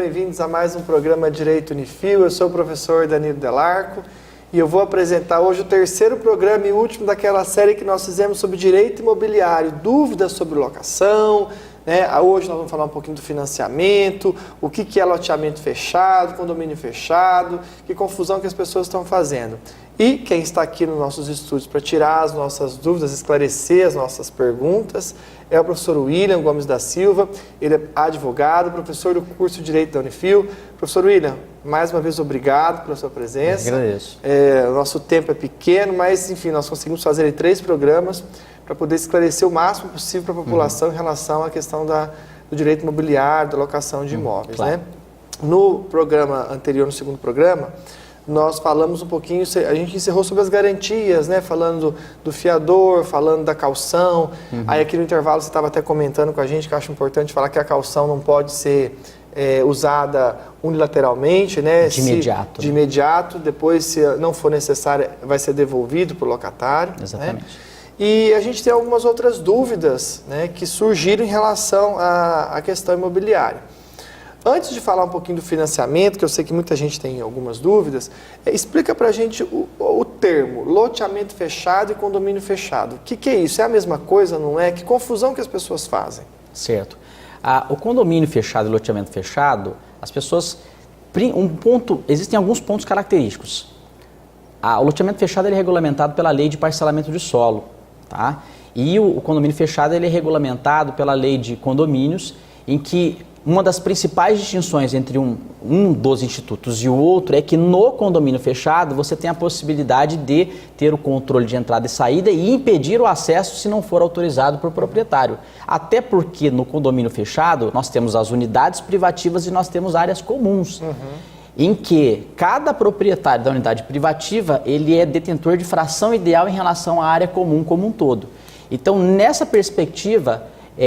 bem-vindos a mais um programa Direito Unifil. Eu sou o professor Danilo Delarco e eu vou apresentar hoje o terceiro programa e último daquela série que nós fizemos sobre direito imobiliário, dúvidas sobre locação, né? Hoje nós vamos falar um pouquinho do financiamento, o que é loteamento fechado, condomínio fechado, que confusão que as pessoas estão fazendo. E quem está aqui nos nossos estúdios para tirar as nossas dúvidas, esclarecer as nossas perguntas, é o professor William Gomes da Silva. Ele é advogado, professor do curso de Direito da Unifil. Professor William, mais uma vez obrigado pela sua presença. Eu agradeço. O nosso tempo é pequeno, mas enfim, nós conseguimos fazer 3 programas para poder esclarecer o máximo possível para a população em relação à questão do direito imobiliário, da locação de imóveis. Claro. Né? No programa anterior, no segundo programa, nós falamos um pouquinho, a gente encerrou sobre as garantias, né? Falando do fiador, falando da caução. Aí aqui no intervalo você estava até comentando com a gente, que eu acho importante falar que a caução não pode ser usada unilateralmente, né? De imediato. De imediato, depois, se não for necessário, vai ser devolvido para o locatário. Exatamente. Né? E a gente tem algumas outras dúvidas, né, que surgiram em relação à questão imobiliária. Antes de falar um pouquinho do financiamento, que eu sei que muita gente tem algumas dúvidas, explica para a gente o termo loteamento fechado e condomínio fechado. O que é isso? É a mesma coisa, não é? Que confusão que as pessoas fazem? Certo. O condomínio fechado e loteamento fechado, as pessoas... existem alguns pontos característicos. O loteamento fechado ele é regulamentado pela lei de parcelamento de solo, tá? E o condomínio fechado ele é regulamentado pela lei de condomínios, em que uma das principais distinções entre um dos institutos e o outro é que no condomínio fechado você tem a possibilidade de ter o controle de entrada e saída e impedir o acesso se não for autorizado por proprietário. Até porque no condomínio fechado nós temos as unidades privativas e nós temos áreas comuns. Em que cada proprietário da unidade privativa ele é detentor de fração ideal em relação à área comum como um todo. Então, nessa perspectiva,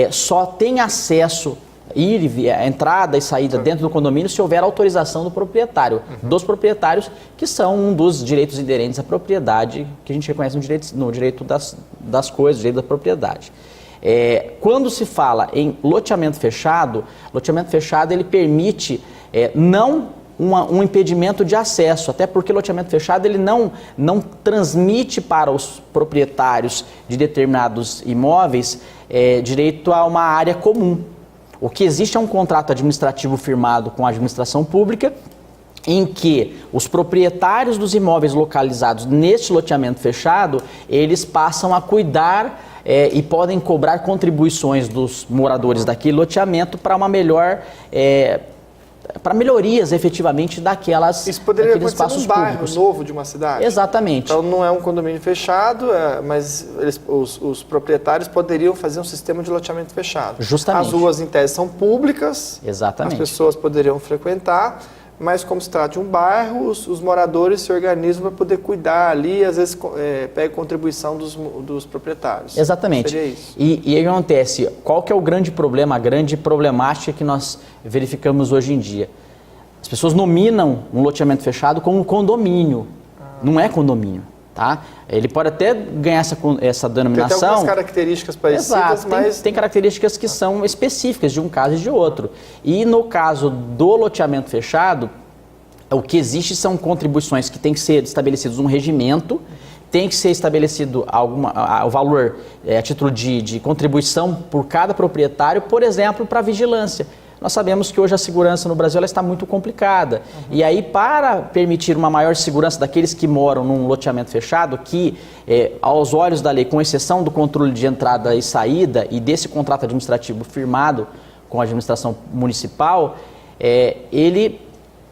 só tem acesso a entrada e saída dentro do condomínio se houver autorização do proprietário, dos proprietários, que são um dos direitos inerentes à propriedade, que a gente reconhece no direito das coisas, no direito da propriedade. Quando se fala em loteamento fechado ele permite não um impedimento de acesso, até porque o loteamento fechado ele não transmite para os proprietários de determinados imóveis direito a uma área comum. O que existe é um contrato administrativo firmado com a administração pública, em que os proprietários dos imóveis localizados neste loteamento fechado, eles passam a cuidar e podem cobrar contribuições dos moradores daquele loteamento para uma melhor... para melhorias efetivamente Isso poderia acontecer num bairro novo de uma cidade? Exatamente. Então não é um condomínio fechado, mas os proprietários poderiam fazer um sistema de loteamento fechado. Justamente. As ruas em tese são públicas, exatamente, as pessoas poderiam frequentar, mas como se trata de um bairro, os moradores se organizam para poder cuidar ali, às vezes pega contribuição dos proprietários. Exatamente. Seria isso. E aí acontece, qual que é o grande problema, a grande problemática que nós verificamos hoje em dia? As pessoas nominam um loteamento fechado como condomínio. Não é condomínio, tá? Ele pode até ganhar essa denominação. Tem até algumas características parecidas, exato, mas... Tem características que são específicas de um caso e de outro. E no caso do loteamento fechado, o que existe são contribuições que têm que ser estabelecidos um regimento, tem que ser estabelecido o valor a título de contribuição por cada proprietário, por exemplo, para vigilância. Nós sabemos que hoje a segurança no Brasil ela está muito complicada. E aí, para permitir uma maior segurança daqueles que moram num loteamento fechado, que, aos olhos da lei, com exceção do controle de entrada e saída e desse contrato administrativo firmado com a administração municipal, ele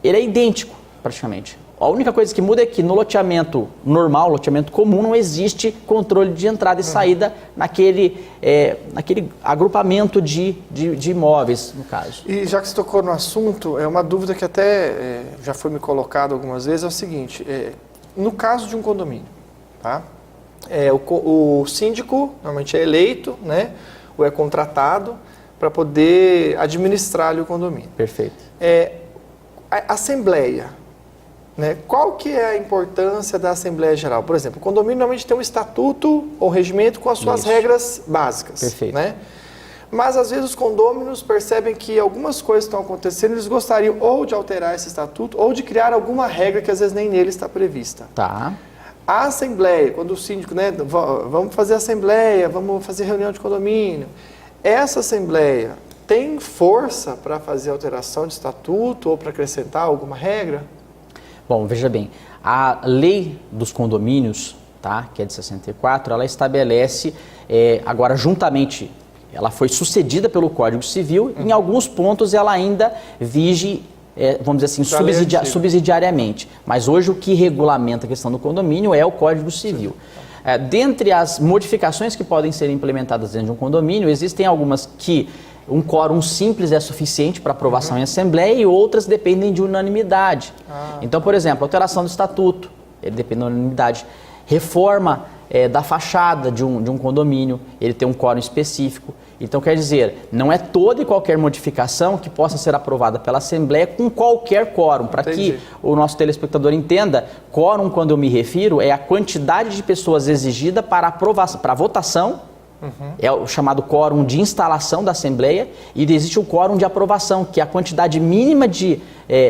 é idêntico, praticamente. A única coisa que muda é que no loteamento normal, loteamento comum, não existe controle de entrada e saída naquele agrupamento de imóveis, no caso. E já que você tocou no assunto, uma dúvida que até já foi me colocada algumas vezes, é o seguinte, no caso de um condomínio, tá? O síndico normalmente é eleito, né, ou é contratado para poder administrar o condomínio. Perfeito. A assembleia, né? Qual que é a importância da Assembleia Geral? Por exemplo, o condomínio normalmente tem um estatuto ou regimento com as suas regras básicas. Perfeito. Né? mas às vezes os condôminos percebem que algumas coisas estão acontecendo, eles gostariam ou de alterar esse estatuto ou de criar alguma regra que às vezes nem nele está prevista. Tá. A assembleia, quando o síndico, né, vamos fazer assembleia, vamos fazer reunião de condomínio, essa assembleia tem força para fazer alteração de estatuto ou para acrescentar alguma regra? Bom, veja bem, a lei dos condomínios, tá, que é de 64, ela estabelece, agora juntamente, ela foi sucedida pelo Código Civil, em alguns pontos ela ainda vige, vamos dizer assim, subsidiariamente. Mas hoje o que regulamenta a questão do condomínio é o Código Civil. Dentre as modificações que podem ser implementadas dentro de um condomínio, existem algumas que um quórum simples é suficiente para aprovação em assembleia e outras dependem de unanimidade. Então, por exemplo, alteração do estatuto, ele depende da unanimidade. Reforma da fachada de um condomínio, ele tem um quórum específico. Então, quer dizer, não é toda e qualquer modificação que possa ser aprovada pela Assembleia com qualquer quórum. Para que o nosso telespectador entenda, quórum, quando eu me refiro, é a quantidade de pessoas exigida para aprovação, para votação. É o chamado quórum de instalação da Assembleia, e existe o quórum de aprovação, que é a quantidade mínima de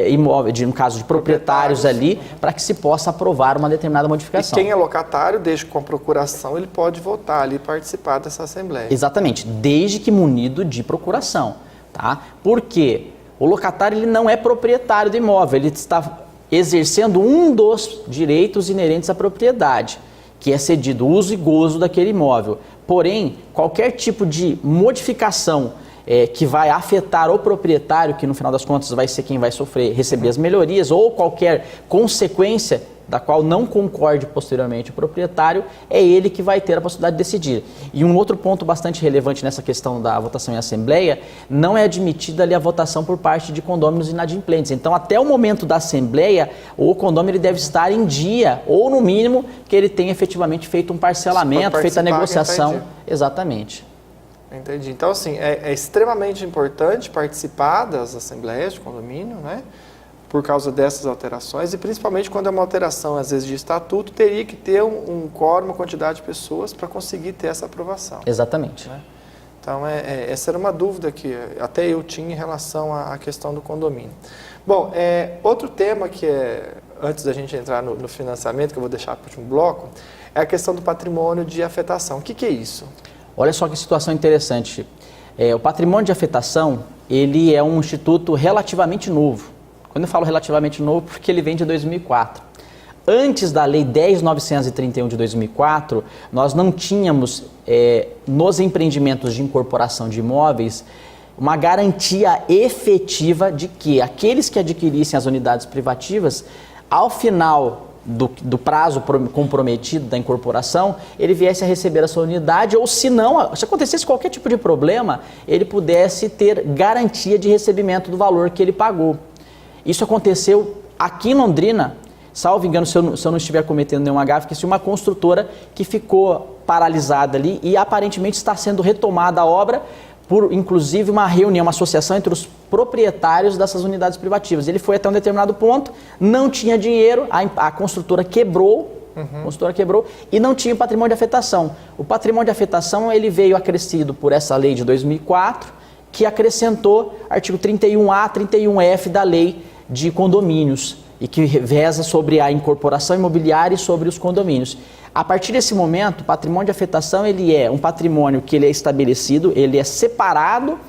imóveis, no caso de proprietários ali, para que se possa aprovar uma determinada modificação. E quem é locatário, desde com a procuração, ele pode votar ali e participar dessa Assembleia. Exatamente, desde que munido de procuração. Tá? Porque o locatário ele não é proprietário do imóvel, ele está exercendo um dos direitos inerentes à propriedade, que é cedido o uso e gozo daquele imóvel. Porém, qualquer tipo de modificação que vai afetar o proprietário, que no final das contas vai ser quem vai receber as melhorias, ou qualquer consequência da qual não concorde posteriormente o proprietário, é ele que vai ter a possibilidade de decidir. E um outro ponto bastante relevante nessa questão da votação em assembleia, não é admitida ali a votação por parte de condôminos inadimplentes. Então, até o momento da assembleia, o condômino ele deve estar em dia, ou no mínimo, que ele tenha efetivamente feito um parcelamento, feito a negociação. Exatamente. Entendi. Então, assim, é extremamente importante participar das assembleias de condomínio, né? Por causa dessas alterações, e principalmente quando é uma alteração, às vezes, de estatuto, teria que ter um quórum, uma quantidade de pessoas para conseguir ter essa aprovação. Exatamente. Né? Então, essa era uma dúvida que até eu tinha em relação à questão do condomínio. Bom, outro tema que antes da gente entrar no financiamento, que eu vou deixar para o último bloco, é a questão do patrimônio de afetação. O que é isso? Olha só que situação interessante. O patrimônio de afetação, ele é um instituto relativamente novo. Quando eu falo relativamente novo, porque ele vem de 2004. Antes da Lei 10.931 de 2004, nós não tínhamos, nos empreendimentos de incorporação de imóveis, uma garantia efetiva de que aqueles que adquirissem as unidades privativas, ao final do prazo comprometido da incorporação, ele viesse a receber a sua unidade, ou se não, se acontecesse qualquer tipo de problema, ele pudesse ter garantia de recebimento do valor que ele pagou. Isso aconteceu aqui em Londrina, salvo engano, se eu não estiver cometendo nenhuma gafe, que uma construtora que ficou paralisada ali e aparentemente está sendo retomada a obra por, inclusive, uma reunião, uma associação entre os proprietários dessas unidades privativas. Ele foi até um determinado ponto, não tinha dinheiro, a construtora quebrou, e não tinha patrimônio de afetação. O patrimônio de afetação ele veio acrescido por essa lei de 2004, que acrescentou artigo 31A, 31F da lei de condomínios e que veza sobre a incorporação imobiliária e sobre os condomínios. A partir desse momento, o patrimônio de afetação ele é um patrimônio que ele é estabelecido, ele é separado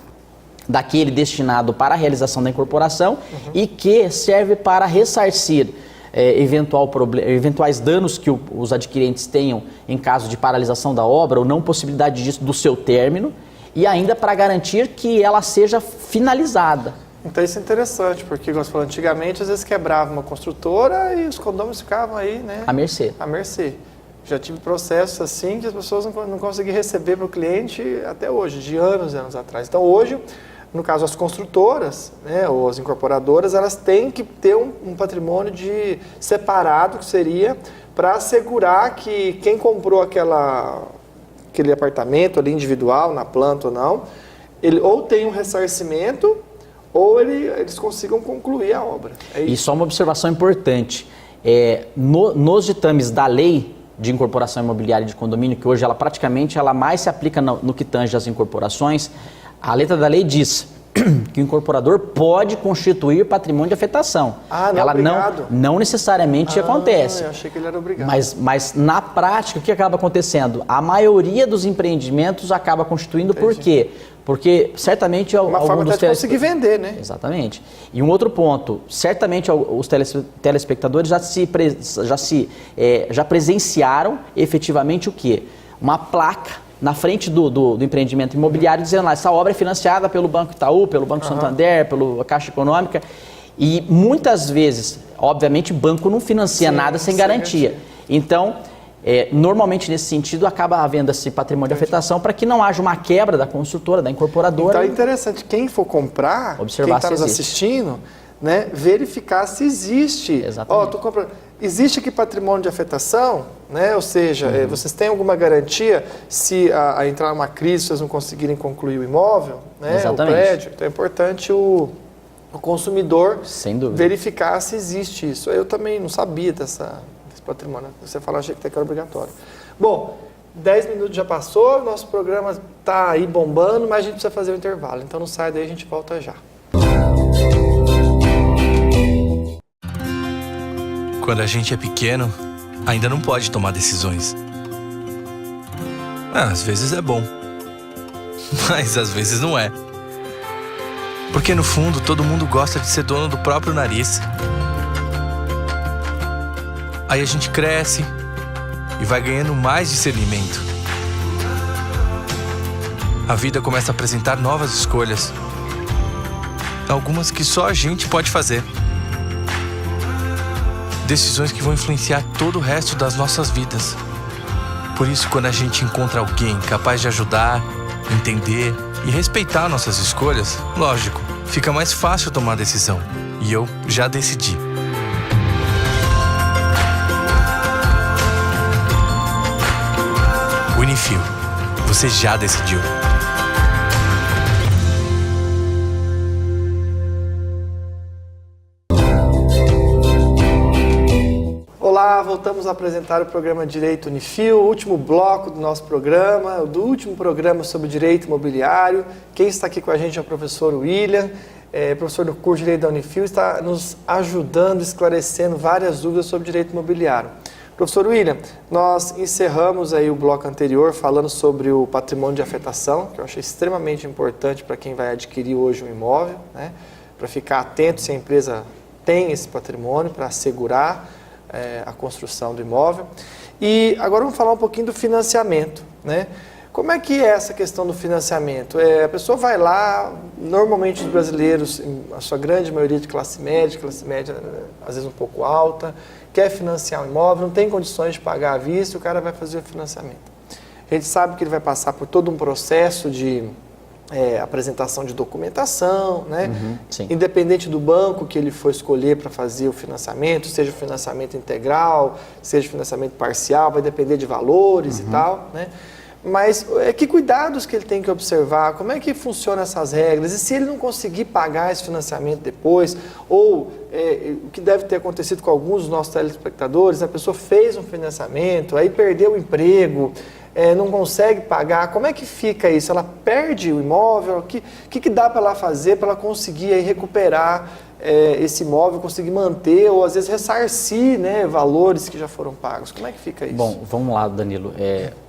daquele destinado para a realização da incorporação e que serve para ressarcir eventuais danos que os adquirentes tenham em caso de paralisação da obra ou não possibilidade disso do seu término e ainda para garantir que ela seja finalizada. Então isso é interessante, porque, como você falou, antigamente às vezes quebrava uma construtora e os condôminos ficavam aí, né? À mercê. À mercê. Já tive processos assim que as pessoas não conseguiam receber para o cliente até hoje, de anos e anos atrás. Então hoje, no caso as construtoras, né, ou as incorporadoras, elas têm que ter um patrimônio separado, que seria para assegurar que quem comprou aquele apartamento ali individual, na planta ou não, ele ou tem um ressarcimento ou eles consigam concluir a obra. E só uma observação importante, nos ditames da lei de incorporação imobiliária de condomínio, que hoje ela mais se aplica no que tange às incorporações, A letra da lei diz que o incorporador pode constituir patrimônio de afetação. Ah, não, ela obrigado. não necessariamente acontece. Eu achei que ele era obrigado. Mas na prática, o que acaba acontecendo? A maioria dos empreendimentos acaba constituindo. Por quê? Porque certamente uma forma até de conseguir vender, né? Exatamente. E um outro ponto, certamente os telespectadores já presenciaram efetivamente o quê? Uma placa na frente do empreendimento imobiliário dizendo lá, essa obra é financiada pelo Banco Itaú, pelo Banco Santander, pela Caixa Econômica. E muitas vezes, obviamente, banco não financia nada sem garantia. Então, normalmente nesse sentido, acaba havendo esse patrimônio de afetação para que não haja uma quebra da construtora, da incorporadora. Então é interessante, quem for comprar, quem está nos assistindo, né, verificar se existe. Exatamente. Tô comprando. Existe aqui patrimônio de afetação, né? Ou seja, vocês têm alguma garantia se a entrar numa crise, vocês não conseguirem concluir o imóvel, né? Exatamente. O prédio. Então é importante o consumidor sem dúvida verificar se existe isso. Eu também não sabia desse patrimônio. Você falou, achei que era obrigatório. Bom, 10 minutos já passou, nosso programa está aí bombando, mas a gente precisa fazer o intervalo. Então não sai daí, a gente volta já. Quando a gente é pequeno, ainda não pode tomar decisões. Às vezes é bom, mas às vezes não é. Porque no fundo, todo mundo gosta de ser dono do próprio nariz. Aí a gente cresce e vai ganhando mais discernimento. A vida começa a apresentar novas escolhas. Algumas que só a gente pode fazer. Decisões que vão influenciar todo o resto das nossas vidas. Por isso, quando a gente encontra alguém capaz de ajudar, entender e respeitar nossas escolhas, lógico, fica mais fácil tomar a decisão. E eu já decidi. Unifil, você já decidiu. Olá, voltamos a apresentar o programa Direito Unifil, o último bloco do nosso programa, do último programa sobre direito imobiliário. Quem está aqui com a gente é o professor William, professor do curso de Direito da Unifil, está nos ajudando, esclarecendo várias dúvidas sobre direito imobiliário. Professor William, nós encerramos aí o bloco anterior falando sobre o patrimônio de afetação, que eu achei extremamente importante para quem vai adquirir hoje um imóvel, né? Para ficar atento se a empresa tem esse patrimônio, para assegurar a construção do imóvel. E agora vamos falar um pouquinho do financiamento, né? Como é que é essa questão do financiamento? A pessoa vai lá, normalmente os brasileiros, a sua grande maioria de classe média às vezes um pouco alta, quer financiar um imóvel, não tem condições de pagar à vista, o cara vai fazer o financiamento. A gente sabe que ele vai passar por todo um processo de apresentação de documentação, né? Independente do banco que ele for escolher para fazer o financiamento, seja financiamento integral, seja financiamento parcial, vai depender de valores e tal, né? Mas que cuidados que ele tem que observar, como é que funcionam essas regras, e se ele não conseguir pagar esse financiamento depois, ou o que deve ter acontecido com alguns dos nossos telespectadores, a pessoa fez um financiamento, aí perdeu o emprego, não consegue pagar, como é que fica isso? Ela perde o imóvel? O que dá para ela fazer para ela conseguir aí recuperar esse imóvel, conseguir manter ou às vezes ressarcir, né, valores que já foram pagos? Como é que fica isso? Bom, vamos lá, Danilo.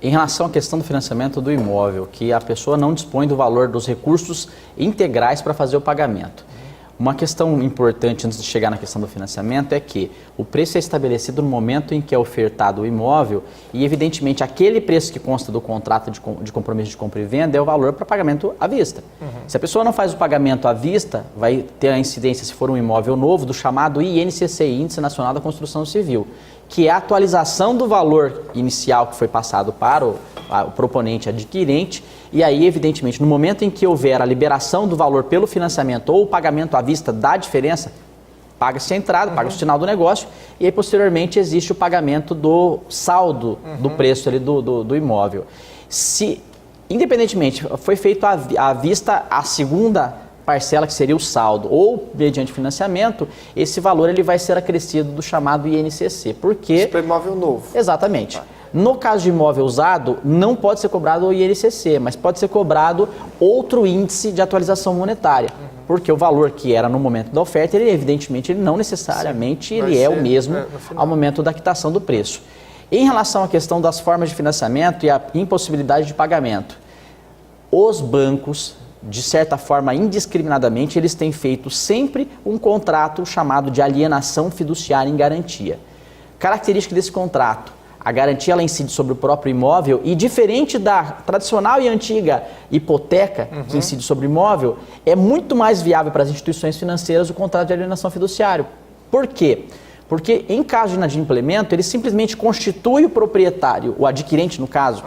Em relação à questão do financiamento do imóvel, que a pessoa não dispõe do valor dos recursos integrais para fazer o pagamento. Uma questão importante antes de chegar na questão do financiamento é que o preço é estabelecido no momento em que é ofertado o imóvel e, evidentemente, aquele preço que consta do contrato de compromisso de compra e venda é o valor para pagamento à vista. Se a pessoa não faz o pagamento à vista, vai ter a incidência, se for um imóvel novo, do chamado INCC, Índice Nacional da Construção Civil, que é a atualização do valor inicial que foi passado para o proponente adquirente. E aí, evidentemente, no momento em que houver a liberação do valor pelo financiamento ou o pagamento à vista da diferença, paga-se a entrada, paga-se o sinal do negócio, e aí, posteriormente, existe o pagamento do saldo do preço ali do imóvel. Se, independentemente, foi feito à vista a segunda parcela, que seria o saldo, ou mediante financiamento, esse valor ele vai ser acrescido do chamado INCC. Por quê? Isso para imóvel novo. Exatamente. No caso de imóvel usado, não pode ser cobrado o INCC, mas pode ser cobrado outro índice de atualização monetária. Porque o valor que era no momento da oferta, ele evidentemente, ele não necessariamente ele é o mesmo ao momento da quitação do preço. Em relação à questão das formas de financiamento e a impossibilidade de pagamento, os bancos, de certa forma, indiscriminadamente, eles têm feito sempre um contrato chamado de alienação fiduciária em garantia. Característica desse contrato: a garantia ela incide sobre o próprio imóvel e, diferente da tradicional e antiga hipoteca que incide sobre o imóvel, é muito mais viável para as instituições financeiras o contrato de alienação fiduciária. Por quê? Porque em caso de inadimplemento, ele simplesmente constitui o proprietário, o adquirente no caso,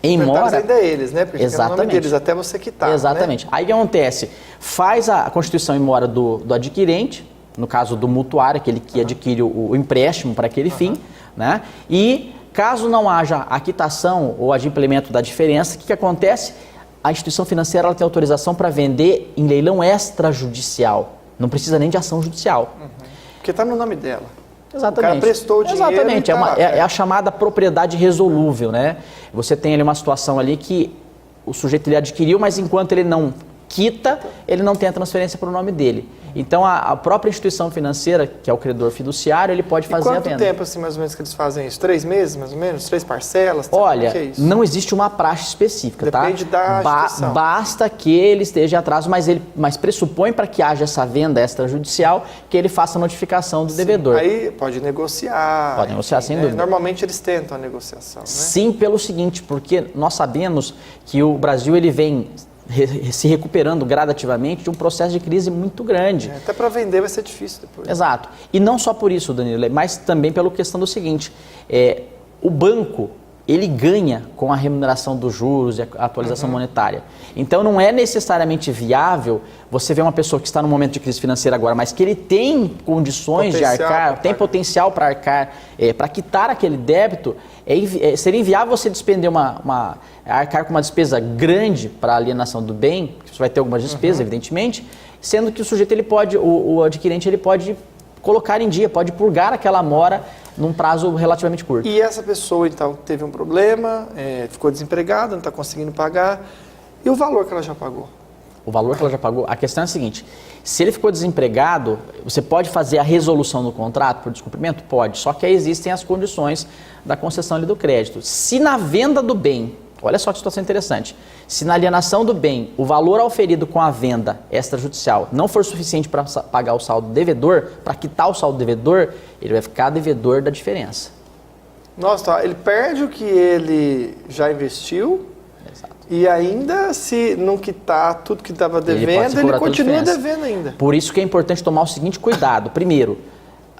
em mora... ainda é eles, né? Porque exatamente. É o nome deles, até você quitar. Exatamente. Né? Aí o que acontece? Faz a constituição em mora do adquirente, no caso do mutuário, aquele que adquire o empréstimo para aquele fim, né? E caso não haja a quitação ou adimplemento da diferença, o que acontece? A instituição financeira ela tem autorização para vender em leilão extrajudicial. Não precisa nem de ação judicial. Porque está no nome dela. Exatamente. O cara prestou o dinheiro. Exatamente. Tá, é a chamada propriedade resolúvel, né? Você tem ali uma situação ali que o sujeito ele adquiriu, mas enquanto ele não quita, ele não tem a transferência para o nome dele. Então, a própria instituição financeira, que é o credor fiduciário, ele pode fazer a venda. Quanto tempo, assim, mais ou menos, que eles fazem isso? 3 meses, mais ou menos? 3 parcelas? Olha, que é isso? não existe uma praxe específica, Depende tá? da instituição. Basta que ele esteja atraso, mas pressupõe para que haja essa venda extrajudicial que ele faça a notificação do devedor. Aí pode negociar. Pode negociar, sem dúvida. Normalmente eles tentam a negociação, né? Sim, pelo seguinte, porque nós sabemos que o Brasil ele vem se recuperando gradativamente de um processo de crise muito grande. Até para vender vai ser difícil depois. Exato. E não só por isso, Danilo, mas também pela questão do seguinte, o banco, ele ganha com a remuneração dos juros e a atualização monetária. Então não é necessariamente viável você ver uma pessoa que está num momento de crise financeira agora, mas que ele tem condições de arcar, tem potencial para arcar, para quitar aquele débito, seria inviável você despender arcar com uma despesa grande para a alienação do bem, você vai ter algumas despesas, evidentemente, sendo que o sujeito, ele pode, o adquirente, ele pode colocar em dia, pode purgar aquela mora num prazo relativamente curto. E essa pessoa, então, teve um problema, ficou desempregada, não está conseguindo pagar, e o valor que ela já pagou? O valor que ela já pagou, a questão é a seguinte: se ele ficou desempregado, você pode fazer a resolução do contrato por descumprimento? Pode, só que aí existem as condições da concessão ali do crédito. Se na venda do bem, olha só que situação interessante, se na alienação do bem o valor auferido com a venda extrajudicial não for suficiente para pagar o saldo devedor, para quitar o saldo devedor, ele vai ficar devedor da diferença. Nossa, ele perde o que ele já investiu. Exato. E ainda, se não quitar tudo que estava devendo, ele continua devendo ainda. Por isso que é importante tomar o seguinte cuidado. Primeiro,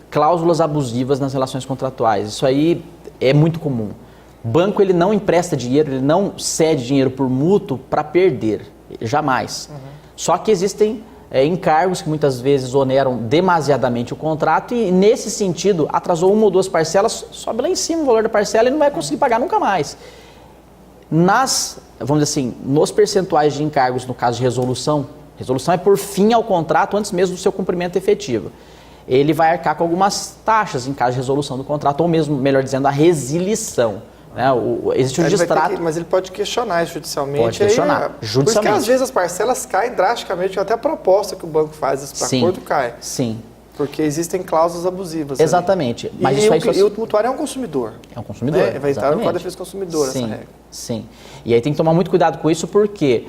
cláusulas abusivas nas relações contratuais. Isso aí é muito comum. O banco, ele não empresta dinheiro, ele não cede dinheiro por mútuo para perder. Jamais. Só que existem encargos que muitas vezes oneram demasiadamente o contrato e, nesse sentido, atrasou 1 ou 2 parcelas, sobe lá em cima o valor da parcela e não vai conseguir pagar nunca mais. Vamos dizer assim, nos percentuais de encargos, no caso de resolução é por fim ao contrato antes mesmo do seu cumprimento efetivo. Ele vai arcar com algumas taxas em caso de resolução do contrato, ou mesmo, melhor dizendo, a resilição. Né? Existe um distrato. Mas ele pode questionar judicialmente. Pode questionar, judicialmente. Por isso que às vezes as parcelas caem drasticamente, até a proposta que o banco faz para acordo cai. Sim. Porque existem cláusulas abusivas. Exatamente. Ali. Mas e o mutuário é um consumidor. É um consumidor. Né? Vai estar no Código de Defesa do Consumidor, sim, essa regra. Sim. E aí tem que tomar muito cuidado com isso, porque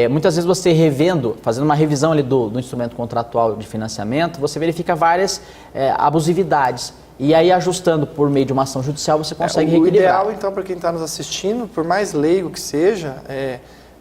muitas vezes você fazendo uma revisão ali do instrumento contratual de financiamento, você verifica várias abusividades. E aí, ajustando por meio de uma ação judicial, você consegue reequilibrar. O ideal, então, para quem está nos assistindo, por mais leigo que seja,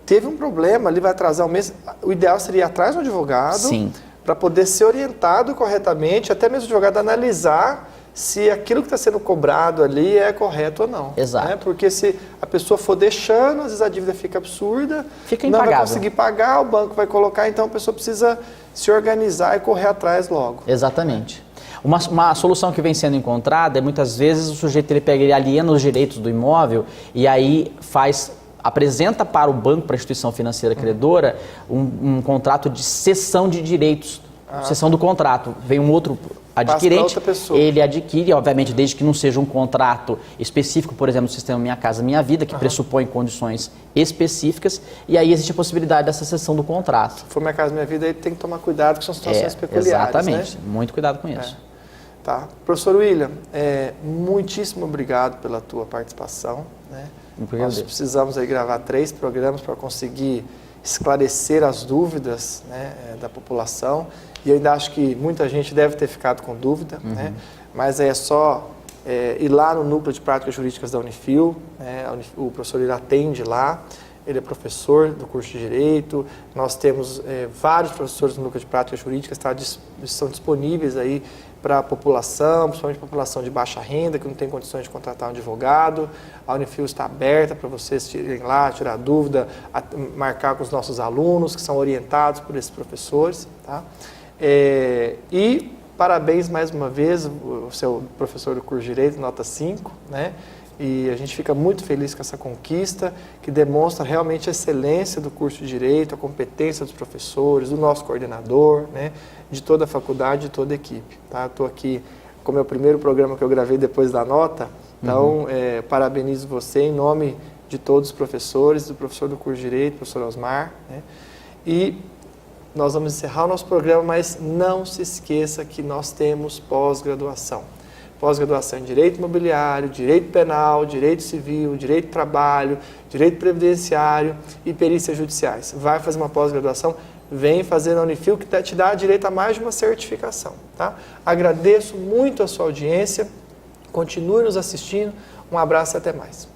teve um problema, ali vai atrasar um mês, o ideal seria ir atrás do advogado, para poder ser orientado corretamente, até mesmo o advogado analisar se aquilo que está sendo cobrado ali é correto ou não. Exato. Né? Porque se a pessoa for deixando, às vezes a dívida fica absurda, fica impagável. Não vai conseguir pagar, o banco vai colocar, então a pessoa precisa se organizar e correr atrás logo. Exatamente. Uma solução que vem sendo encontrada é muitas vezes o sujeito ele aliena os direitos do imóvel e aí apresenta para o banco, para a instituição financeira credora, um contrato de cessão de direitos cessão do contrato, vem um outro adquirente, outra pessoa. ele adquire, obviamente, desde que não seja um contrato específico, por exemplo, do sistema Minha Casa Minha Vida, que pressupõe condições específicas, e aí existe a possibilidade dessa cessão do contrato. Se for Minha Casa Minha Vida, aí tem que tomar cuidado, que são situações peculiares. Exatamente, né? muito cuidado com isso. Tá. Professor William, muitíssimo obrigado pela tua participação. Né? Nós precisamos aí gravar 3 programas para conseguir esclarecer as dúvidas, né, da população. E eu ainda acho que muita gente deve ter ficado com dúvida, né? Mas é só ir lá no Núcleo de Práticas Jurídicas da Unifil, né? O professor ele atende lá, ele é professor do curso de Direito, nós temos vários professores no Núcleo de Práticas Jurídicas que estão disponíveis aí para a população, principalmente a população de baixa renda, que não tem condições de contratar um advogado. A Unifil está aberta para vocês irem lá, tirar dúvida, marcar com os nossos alunos, que são orientados por esses professores. Tá? E parabéns mais uma vez, o seu professor do curso de Direito, nota 5, né? E a gente fica muito feliz com essa conquista, que demonstra realmente a excelência do curso de Direito, a competência dos professores, do nosso coordenador, né, de toda a faculdade, de toda a equipe. Tá? Estou aqui, como é o primeiro programa que eu gravei depois da nota, então parabenizo você em nome de todos os professores, do professor do curso de Direito, professor Osmar. Né? E nós vamos encerrar o nosso programa, mas não se esqueça que nós temos pós-graduação. Pós-graduação em Direito Imobiliário, Direito Penal, Direito Civil, Direito do Trabalho, Direito Previdenciário e Perícias Judiciais. Vai fazer uma pós-graduação, vem fazer na Unifil, que te dá direito a mais de uma certificação. Tá? Agradeço muito a sua audiência, continue nos assistindo, um abraço e até mais.